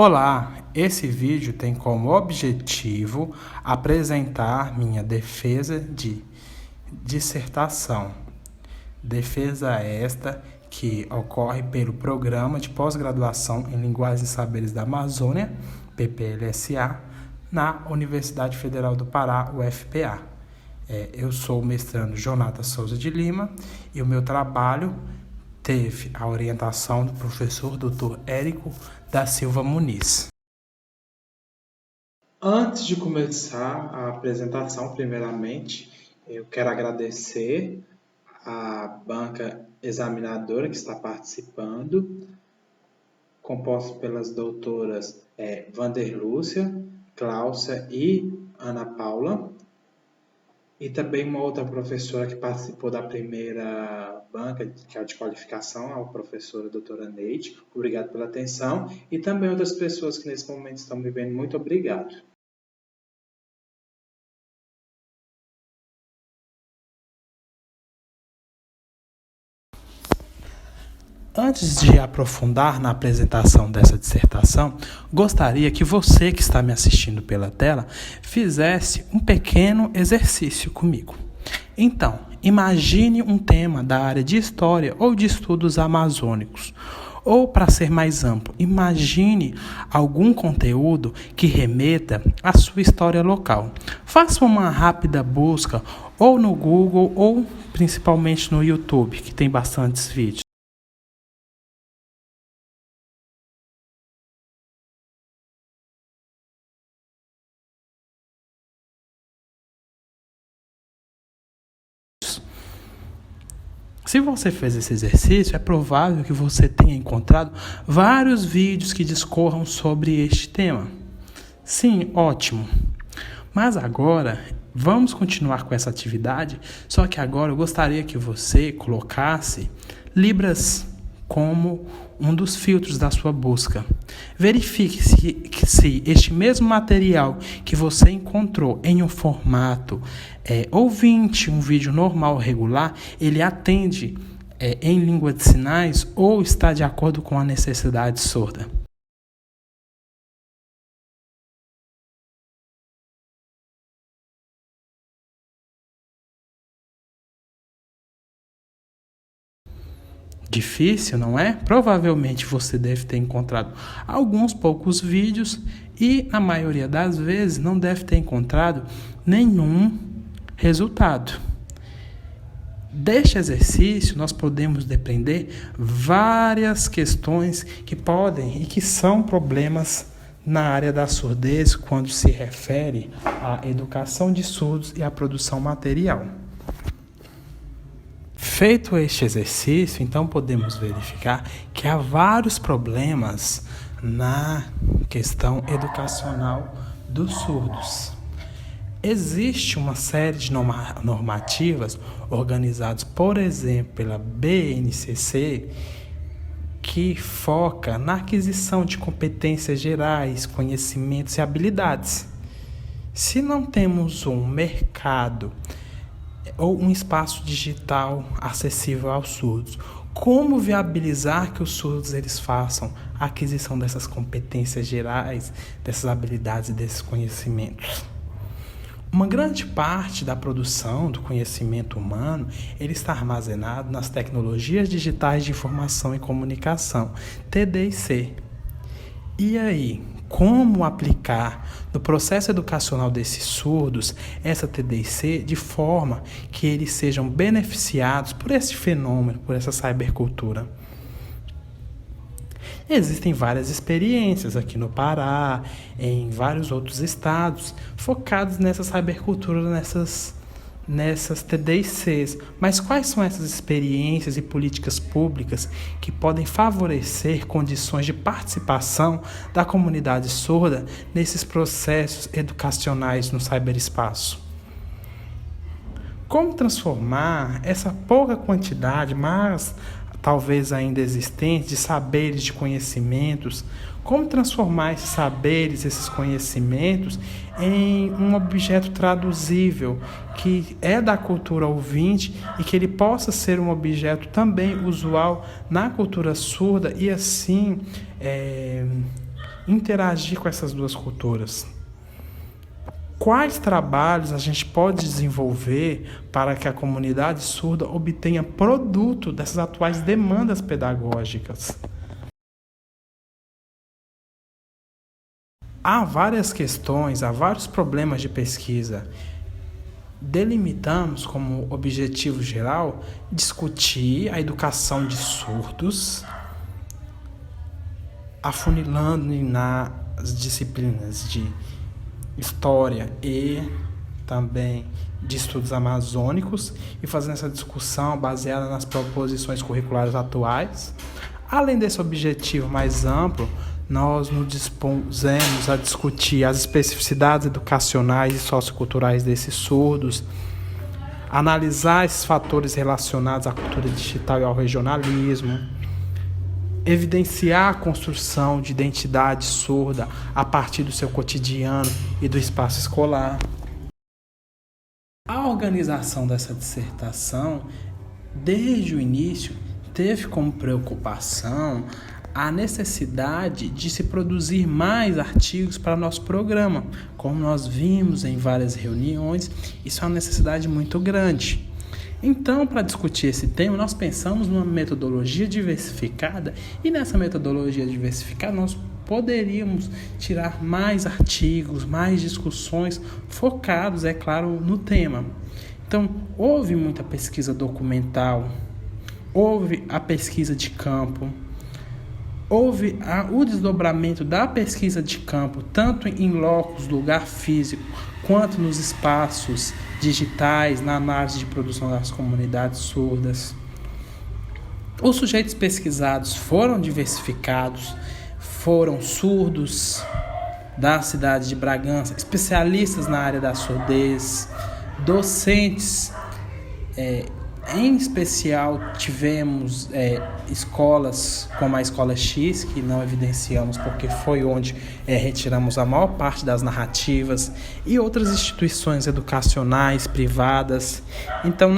Olá, esse vídeo tem como objetivo apresentar minha defesa de dissertação. Defesa esta que ocorre pelo Programa de Pós-Graduação em Linguagens e Saberes da Amazônia, PPLSA, na Universidade Federal do Pará, UFPA. Eu sou o mestrando Jonathan Souza de Lima e o meu trabalho teve a orientação do professor Dr. Érico da Silva Muniz. Antes de começar a apresentação, primeiramente, eu quero agradecer a banca examinadora que está participando, composta pelas doutoras Vanderlúcia, Cláudia e Ana Paula, e também uma outra professora que participou da primeira banca, que é a de qualificação, a professora doutora Neide. Obrigado pela atenção. E também outras pessoas que nesse momento estão me vendo. Muito obrigado. Antes de aprofundar na apresentação dessa dissertação, gostaria que você que está me assistindo pela tela fizesse um pequeno exercício comigo. Então, imagine um tema da área de história ou de estudos amazônicos. Ou, para ser mais amplo, imagine algum conteúdo que remeta à sua história local. Faça uma rápida busca ou no Google ou principalmente no YouTube, que tem bastantes vídeos. Se você fez esse exercício, é provável que você tenha encontrado vários vídeos que discorram sobre este tema. Sim, ótimo. Mas agora, vamos continuar com essa atividade, só que agora eu gostaria que você colocasse Libras como um dos filtros da sua busca. Verifique se este mesmo material que você encontrou em um formato ouvinte, um vídeo normal, regular, ele atende em língua de sinais ou está de acordo com a necessidade surda. Difícil, não é? Provavelmente você deve ter encontrado alguns poucos vídeos e, na maioria das vezes, não deve ter encontrado nenhum resultado. Deste exercício, nós podemos depender várias questões que podem e que são problemas na área da surdez quando se refere à educação de surdos e à produção material. Feito este exercício, então podemos verificar que há vários problemas na questão educacional dos surdos. Existe uma série de normativas organizadas, por exemplo, pela BNCC, que foca na aquisição de competências gerais, conhecimentos e habilidades. Se não temos um mercado ou um espaço digital acessível aos surdos, como viabilizar que os surdos eles façam a aquisição dessas competências gerais, dessas habilidades e desses conhecimentos? Uma grande parte da produção do conhecimento humano ele está armazenado nas tecnologias digitais de informação e comunicação, TD&C. E aí, como aplicar no processo educacional desses surdos essa TD&C de forma que eles sejam beneficiados por esse fenômeno, por essa cybercultura? Existem várias experiências aqui no Pará, em vários outros estados, focados nessa cybercultura, nessas TD&Cs. Mas quais são essas experiências e políticas públicas que podem favorecer condições de participação da comunidade surda nesses processos educacionais no cyberespaço? Como transformar essa pouca quantidade, mas talvez ainda existente, de saberes, de conhecimentos, como transformar esses saberes, esses conhecimentos em um objeto traduzível, que é da cultura ouvinte e que ele possa ser um objeto também usual na cultura surda e assim interagir com essas duas culturas? Quais trabalhos a gente pode desenvolver para que a comunidade surda obtenha produto dessas atuais demandas pedagógicas? Há várias questões, há vários problemas de pesquisa. Delimitamos como objetivo geral discutir a educação de surdos, afunilando nas disciplinas de história e também de estudos amazônicos e fazendo essa discussão baseada nas proposições curriculares atuais. Além desse objetivo mais amplo, nós nos dispusemos a discutir as especificidades educacionais e socioculturais desses surdos, analisar esses fatores relacionados à cultura digital e ao regionalismo, evidenciar a construção de identidade surda a partir do seu cotidiano e do espaço escolar. A organização dessa dissertação, desde o início, teve como preocupação a necessidade de se produzir mais artigos para nosso programa. Como nós vimos em várias reuniões, isso é uma necessidade muito grande. Então, para discutir esse tema, nós pensamos numa metodologia diversificada e nessa metodologia diversificada nós poderíamos tirar mais artigos, mais discussões focados, é claro, no tema. Então, houve muita pesquisa documental, houve a pesquisa de campo, houve o desdobramento da pesquisa de campo, tanto em locus, lugar físico, quanto nos espaços digitais, na análise de produção das comunidades surdas. Os sujeitos pesquisados foram diversificados, foram surdos da cidade de Bragança, especialistas na área da surdez, docentes, em especial tivemos escolas como a Escola X, que não evidenciamos porque foi onde retiramos a maior parte das narrativas, e outras instituições educacionais, privadas. Então,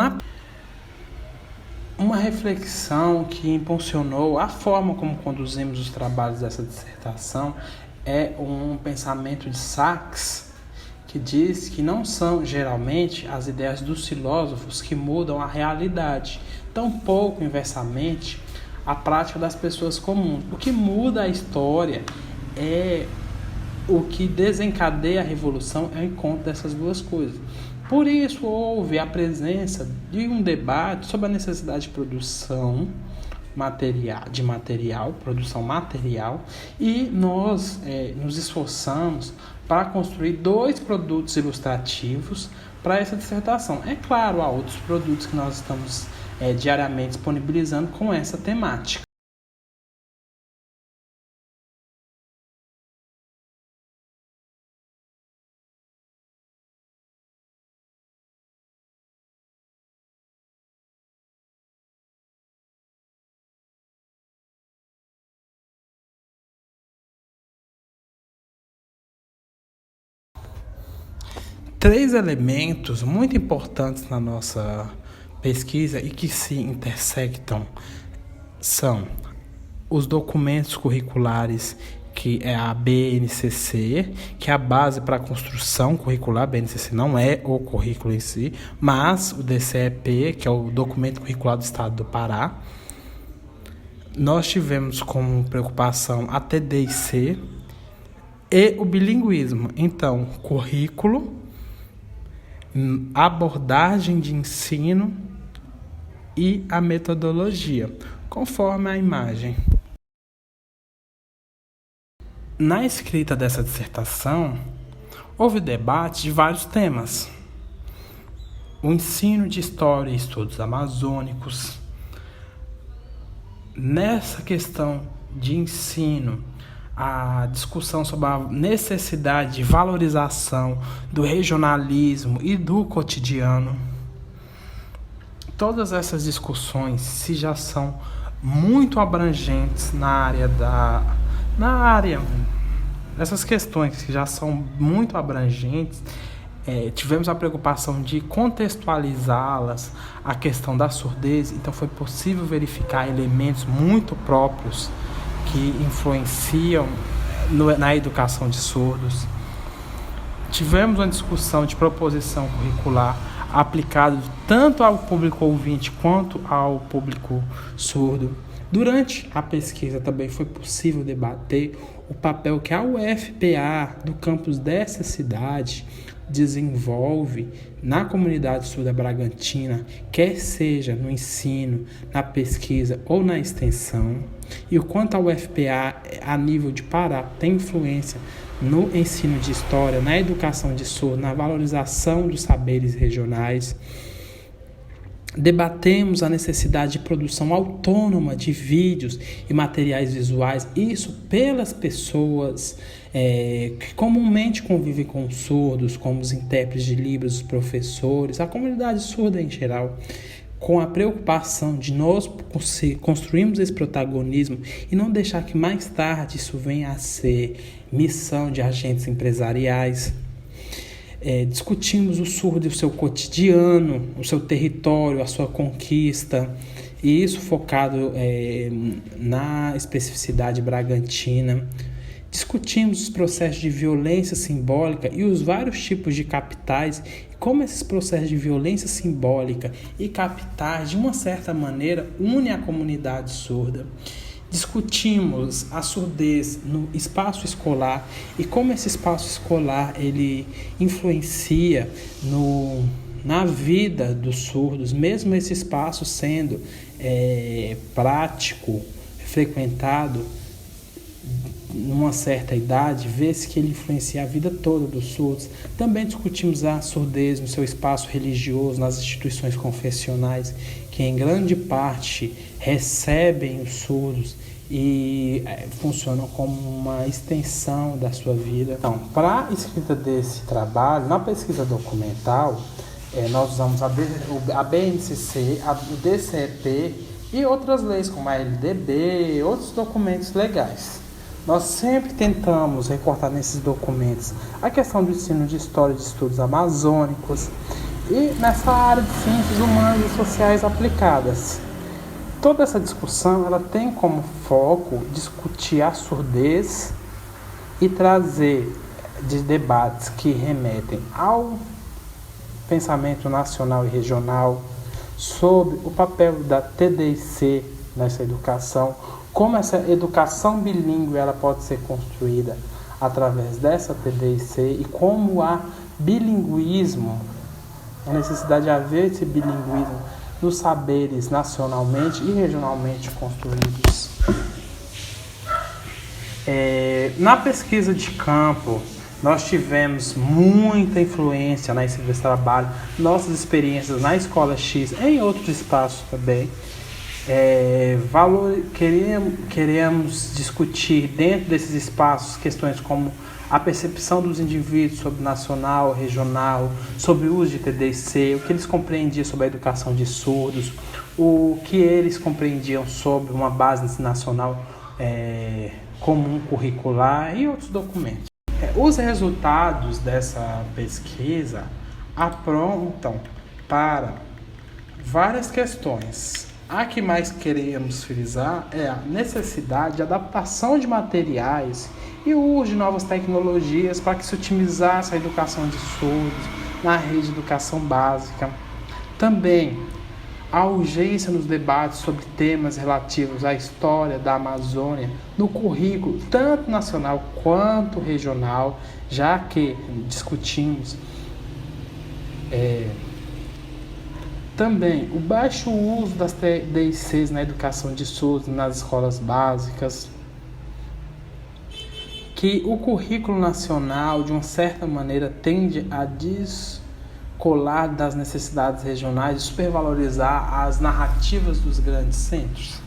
uma reflexão que impulsionou a forma como conduzimos os trabalhos dessa dissertação é um pensamento de Sachs, que diz que não são geralmente as ideias dos filósofos que mudam a realidade, tampouco inversamente a prática das pessoas comuns. O que muda a história é o que desencadeia a revolução, é o encontro dessas duas coisas. Por isso houve a presença de um debate sobre a necessidade de produção produção material, e nós nos esforçamos para construir 2 produtos ilustrativos para essa dissertação. É claro, há outros produtos que nós estamos diariamente disponibilizando com essa temática. Três elementos muito importantes na nossa pesquisa e que se intersectam são os documentos curriculares, que é a BNCC, que é a base para a construção curricular. A BNCC não é o currículo em si, mas o DCEP, que é o documento curricular do Estado do Pará. Nós tivemos como preocupação a TD&C e o bilinguismo. Então, currículo, abordagem de ensino e a metodologia, conforme a imagem. Na escrita dessa dissertação, houve debate de vários temas. O ensino de história e estudos amazônicos. Nessa questão de ensino, a discussão sobre a necessidade de valorização do regionalismo e do cotidiano. Todas essas discussões, se já são muito abrangentes essas questões que já são muito abrangentes, tivemos a preocupação de contextualizá-las, a questão da surdez. Então foi possível verificar elementos muito próprios que influenciam na educação de surdos. Tivemos uma discussão de proposição curricular aplicada tanto ao público ouvinte quanto ao público surdo. Durante a pesquisa também foi possível debater o papel que a UFPA, do campus dessa cidade, desenvolve na comunidade surda bragantina, quer seja no ensino, na pesquisa ou na extensão, e o quanto a UFPA, a nível de Pará, tem influência no ensino de história, na educação de surdo, na valorização dos saberes regionais. Debatemos a necessidade de produção autônoma de vídeos e materiais visuais, isso pelas pessoas que comumente convivem com os surdos, como os intérpretes de Libras, os professores, a comunidade surda em geral, com a preocupação de nós construirmos esse protagonismo e não deixar que mais tarde isso venha a ser missão de agentes empresariais. Discutimos o surdo e o seu cotidiano, o seu território, a sua conquista, e isso focado na especificidade bragantina. Discutimos os processos de violência simbólica e os vários tipos de capitais, e como esses processos de violência simbólica e capitais, de uma certa maneira, unem a comunidade surda. Discutimos a surdez no espaço escolar e como esse espaço escolar ele influencia na vida dos surdos, mesmo esse espaço sendo prático, frequentado numa certa idade, vê-se que ele influencia a vida toda dos surdos. Também discutimos a surdez no seu espaço religioso, nas instituições confessionais, que em grande parte recebem os surdos e funcionam como uma extensão da sua vida. Então, para a escrita desse trabalho, na pesquisa documental, nós usamos a BNCC, o DCEP e outras leis, como a LDB e outros documentos legais. Nós sempre tentamos recortar nesses documentos a questão do ensino de história de estudos amazônicos e nessa área de ciências humanas e sociais aplicadas. Toda essa discussão ela tem como foco discutir a surdez e trazer de debates que remetem ao pensamento nacional e regional sobre o papel da TDIC nessa educação, como essa educação bilíngue ela pode ser construída através dessa TDIC e como há bilinguismo, a necessidade de haver esse bilinguismo nos saberes nacionalmente e regionalmente construídos. Na pesquisa de campo, nós tivemos muita influência na esse trabalho, nossas experiências na Escola X, em outros espaços também. Queremos discutir dentro desses espaços questões como a percepção dos indivíduos sobre nacional, regional, sobre o uso de TDC, o que eles compreendiam sobre a educação de surdos, o que eles compreendiam sobre uma base nacional comum curricular e outros documentos. Os resultados dessa pesquisa apontam para várias questões. A que mais queremos frisar é a necessidade de adaptação de materiais e o uso de novas tecnologias para que se otimizasse a educação de surdos na rede de educação básica. Também a urgência nos debates sobre temas relativos à história da Amazônia no currículo, tanto nacional quanto regional, já que discutimos também o baixo uso das TDICs na educação de surdos nas escolas básicas, que o currículo nacional, de uma certa maneira, tende a descolar das necessidades regionais e supervalorizar as narrativas dos grandes centros.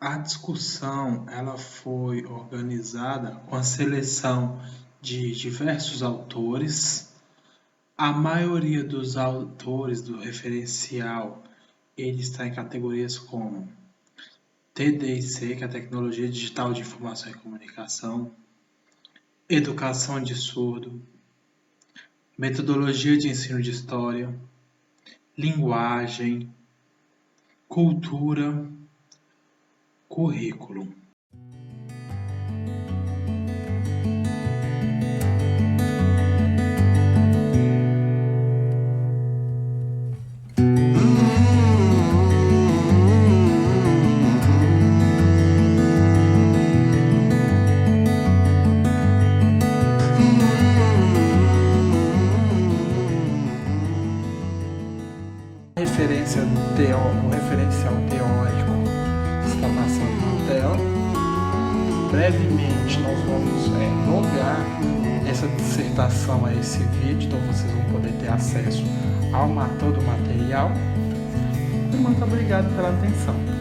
A discussão ela foi organizada com a seleção de diversos autores. A maioria dos autores do referencial ele está em categorias como TDIC, que é a Tecnologia Digital de Informação e Comunicação, Educação de Surdo, Metodologia de Ensino de História, Linguagem, Cultura, Currículo. referencial teórico está passando na tela. Brevemente nós vamos logar essa dissertação a esse vídeo, então vocês vão poder ter acesso ao todo o material. E muito obrigado pela atenção.